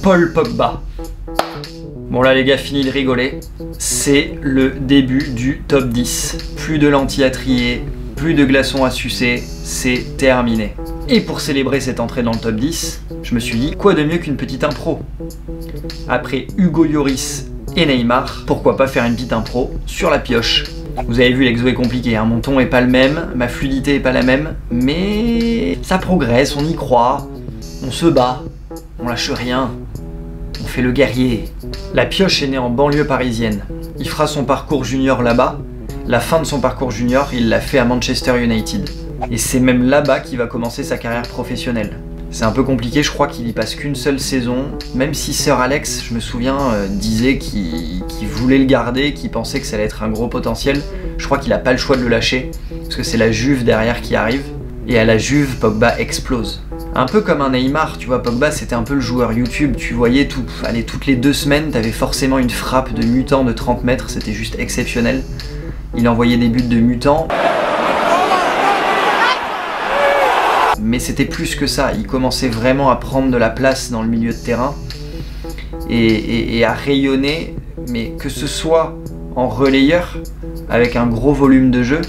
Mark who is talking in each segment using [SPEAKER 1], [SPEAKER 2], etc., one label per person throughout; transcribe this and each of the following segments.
[SPEAKER 1] Paul Pogba. Bon là les gars, fini de rigoler. C'est le début du top 10. Plus de lentilles à trier, plus de glaçons à sucer, c'est terminé. Et pour célébrer cette entrée dans le top 10, je me suis dit, quoi de mieux qu'une petite impro? Après Hugo Lloris et Neymar, pourquoi pas faire une petite impro sur la pioche? Vous avez vu, l'exo est compliqué, hein. Mon ton est pas le même, ma fluidité est pas la même, mais ça progresse, on y croit, on se bat, on lâche rien, on fait le guerrier. La pioche est née en banlieue parisienne. Il fera son parcours junior là-bas. La fin de son parcours junior, il l'a fait à Manchester United. Et c'est même là-bas qu'il va commencer sa carrière professionnelle. C'est un peu compliqué, je crois qu'il y passe qu'une seule saison, même si Sir Alex, je me souviens, disait qu'il voulait le garder, qu'il pensait que ça allait être un gros potentiel. Je crois qu'il n'a pas le choix de le lâcher, parce que c'est la Juve derrière qui arrive. Et à la Juve, Pogba explose. Un peu comme un Neymar, tu vois, Pogba c'était un peu le joueur YouTube, tu voyais toutes les 2 semaines, t'avais forcément une frappe de mutant de 30 mètres, c'était juste exceptionnel. Il envoyait des buts de mutant. Mais c'était plus que ça, il commençait vraiment à prendre de la place dans le milieu de terrain et à rayonner, mais que ce soit en relayeur, avec un gros volume de jeu,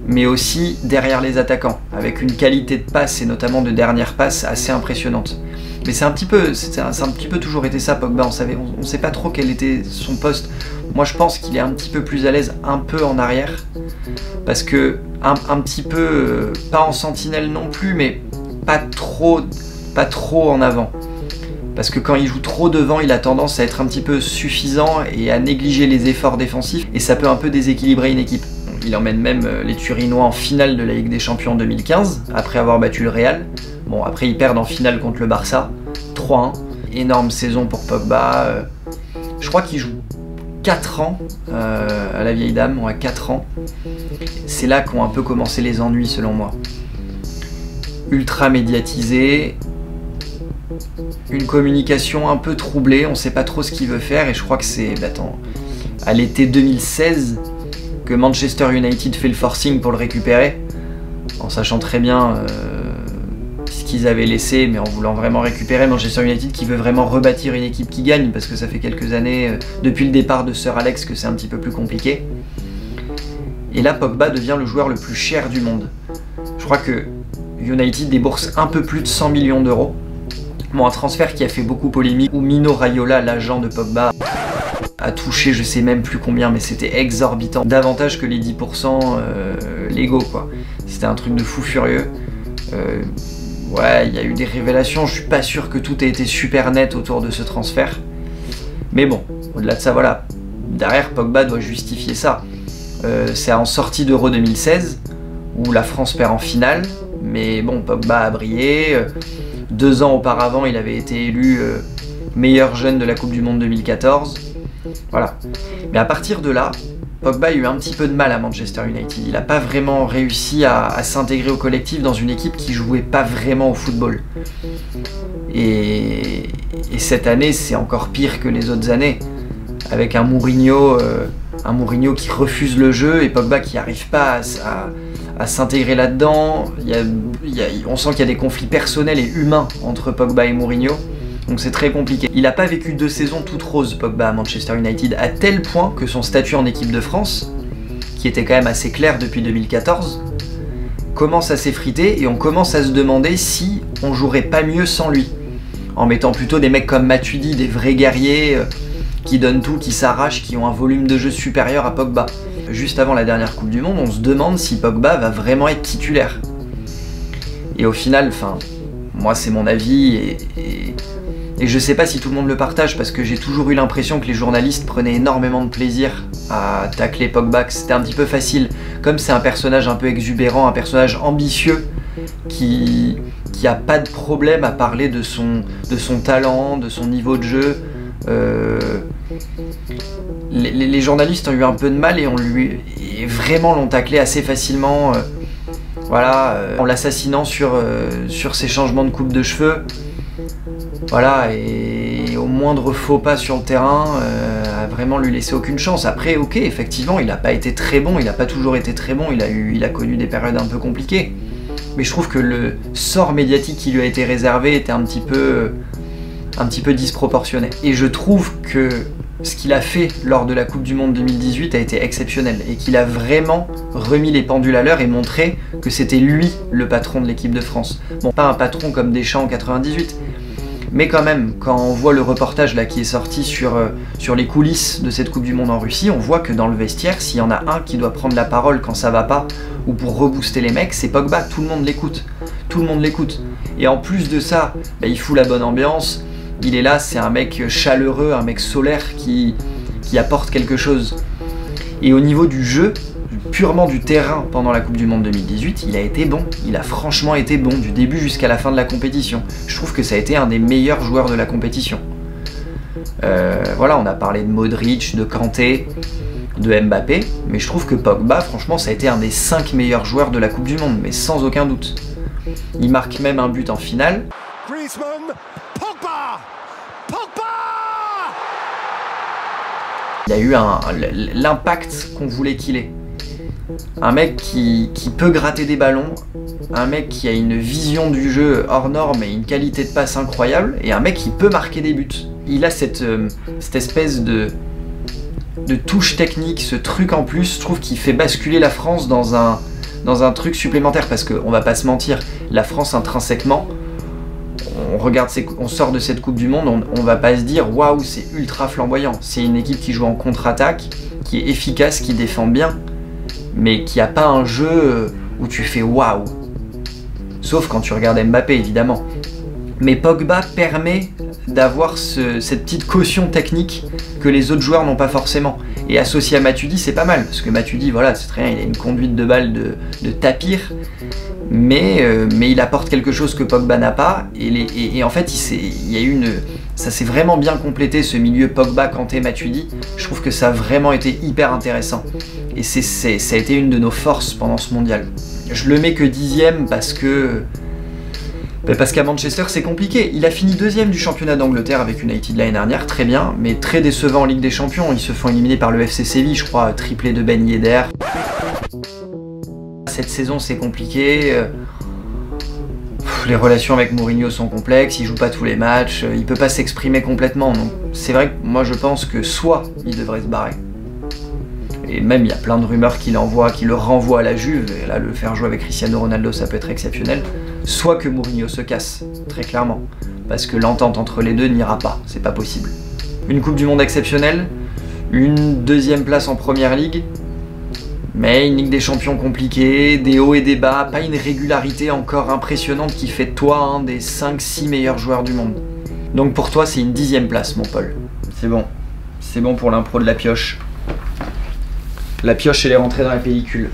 [SPEAKER 1] mais aussi derrière les attaquants, avec une qualité de passe et notamment de dernière passe assez impressionnante. Mais c'est un petit peu toujours été ça, Pogba, on sait pas trop quel était son poste. Moi je pense qu'il est un petit peu plus à l'aise un peu en arrière, parce que un petit peu, pas en sentinelle non plus, mais pas trop en avant. Parce que quand il joue trop devant, il a tendance à être un petit peu suffisant et à négliger les efforts défensifs, et ça peut un peu déséquilibrer une équipe. Il emmène même les Turinois en finale de la Ligue des Champions 2015, après avoir battu le Real. Bon, après ils perdent en finale contre le Barça, 3-1. Énorme saison pour Pogba. Je crois qu'il joue 4 ans à la vieille dame, on a 4 ans. C'est là qu'ont un peu commencé les ennuis selon moi. Ultra médiatisé, une communication un peu troublée, on sait pas trop ce qu'il veut faire, et je crois que c'est à l'été 2016 que Manchester United fait le forcing pour le récupérer, en sachant très bien ce qu'ils avaient laissé, mais en voulant vraiment récupérer Manchester United qui veut vraiment rebâtir une équipe qui gagne, parce que ça fait quelques années, depuis le départ de Sir Alex, que c'est un petit peu plus compliqué. Et là, Pogba devient le joueur le plus cher du monde. Je crois que United débourse un peu plus de 100 millions d'euros. Bon, un transfert qui a fait beaucoup polémique, où Mino Raiola, l'agent de Pogba, a touché je sais même plus combien, mais c'était exorbitant, davantage que les 10% légaux quoi. C'était un truc de fou furieux. Ouais, il y a eu des révélations, je suis pas sûr que tout ait été super net autour de ce transfert. Mais bon, au-delà de ça, voilà, derrière Pogba doit justifier ça. C'est en sortie d'Euro 2016, où la France perd en finale, mais bon, Pogba a brillé. 2 ans auparavant, il avait été élu meilleur jeune de la Coupe du Monde 2014. Voilà. Mais à partir de là, Pogba a eu un petit peu de mal à Manchester United. Il n'a pas vraiment réussi à s'intégrer au collectif dans une équipe qui jouait pas vraiment au football. Et cette année, c'est encore pire que les autres années, avec un Mourinho qui refuse le jeu et Pogba qui n'arrive pas à s'intégrer là-dedans. On sent qu'il y a des conflits personnels et humains entre Pogba et Mourinho. Donc c'est très compliqué. Il n'a pas vécu 2 saisons toutes roses, Pogba, à Manchester United, à tel point que son statut en équipe de France, qui était quand même assez clair depuis 2014, commence à s'effriter et on commence à se demander si on jouerait pas mieux sans lui. En mettant plutôt des mecs comme Matuidi, des vrais guerriers, qui donnent tout, qui s'arrachent, qui ont un volume de jeu supérieur à Pogba. Juste avant la dernière Coupe du Monde, on se demande si Pogba va vraiment être titulaire. Et au final, moi c'est mon avis et je sais pas si tout le monde le partage, parce que j'ai toujours eu l'impression que les journalistes prenaient énormément de plaisir à tacler Pogba, que c'était un petit peu facile. Comme c'est un personnage un peu exubérant, un personnage ambitieux, qui a pas de problème à parler de son talent, de son niveau de jeu. Les journalistes ont eu un peu de mal et vraiment l'ont taclé assez facilement, en l'assassinant sur ses changements de coupe de cheveux. Voilà, et au moindre faux pas sur le terrain, a vraiment lui laissé aucune chance. Après, ok, effectivement, il n'a pas été très bon, il n'a pas toujours été très bon, il a connu des périodes un peu compliquées. mais je trouve que le sort médiatique qui lui a été réservé était un petit peu disproportionné. Et je trouve que ce qu'il a fait lors de la Coupe du Monde 2018 a été exceptionnel et qu'il a vraiment remis les pendules à l'heure et montré que c'était lui le patron de l'équipe de France. Bon, pas un patron comme Deschamps en 98, mais quand même, quand on voit le reportage là qui est sorti sur les coulisses de cette Coupe du Monde en Russie, on voit que dans le vestiaire, s'il y en a un qui doit prendre la parole quand ça va pas, ou pour rebooster les mecs, c'est Pogba, tout le monde l'écoute. Tout le monde l'écoute. Et en plus de ça, bah, il fout la bonne ambiance, il est là, c'est un mec chaleureux, un mec solaire qui apporte quelque chose. Et au niveau du jeu, purement du terrain pendant la Coupe du Monde 2018, il a été bon. Il a franchement été bon du début jusqu'à la fin de la compétition. Je trouve que ça a été un des meilleurs joueurs de la compétition. Voilà, on a parlé de Modric, de Kanté, de Mbappé, mais je trouve que Pogba, franchement, ça a été un des 5 meilleurs joueurs de la Coupe du Monde, mais sans aucun doute. Il marque même un but en finale.
[SPEAKER 2] Griezmann, Pogba, Pogba!
[SPEAKER 1] Il a eu l'impact qu'on voulait qu'il ait. Un mec qui peut gratter des ballons, un mec qui a une vision du jeu hors norme et une qualité de passe incroyable, et un mec qui peut marquer des buts. Il a cette espèce de touche technique, ce truc en plus, je trouve qu'il fait basculer la France dans un truc supplémentaire, parce qu'on va pas se mentir, la France intrinsèquement, on sort de cette Coupe du Monde, on va pas se dire waouh, c'est ultra flamboyant. C'est une équipe qui joue en contre-attaque, qui est efficace, qui défend bien, mais qui a pas un jeu où tu fais waouh. Sauf quand tu regardes Mbappé, évidemment. Mais Pogba permet d'avoir cette petite caution technique que les autres joueurs n'ont pas forcément. Et associé à Matuidi, c'est pas mal, parce que Matuidi, voilà, c'est très bien, il a une conduite de balle de tapir, mais il apporte quelque chose que Pogba n'a pas, et en fait, ça s'est vraiment bien complété, ce milieu Pogba, Kanté, Matuidi. Je trouve que ça a vraiment été hyper intéressant, et ça a été une de nos forces pendant ce mondial. Je le mets que 10e parce qu'à Manchester c'est compliqué. Il a fini 2e du championnat d'Angleterre avec United l'année dernière, très bien, mais très décevant en Ligue des Champions. Ils se font éliminer par le FC Séville, je crois, triplé de Ben Yedder. Cette saison c'est compliqué. Les relations avec Mourinho sont complexes, il joue pas tous les matchs, il peut pas s'exprimer complètement. Donc c'est vrai que moi je pense que soit il devrait se barrer. Et même il y a plein de rumeurs qui le renvoient à la Juve, et là le faire jouer avec Cristiano Ronaldo ça peut être exceptionnel. Soit que Mourinho se casse, très clairement, parce que l'entente entre les deux n'ira pas, c'est pas possible. Une Coupe du Monde exceptionnelle, une 2e place en Première Ligue, mais une Ligue des Champions compliquée, des hauts et des bas, pas une régularité encore impressionnante qui fait de toi un des 5-6 meilleurs joueurs du monde. Donc pour toi c'est une 10e place mon Paul. C'est bon pour l'impro de la pioche. La pioche elle est rentrée dans la pellicule.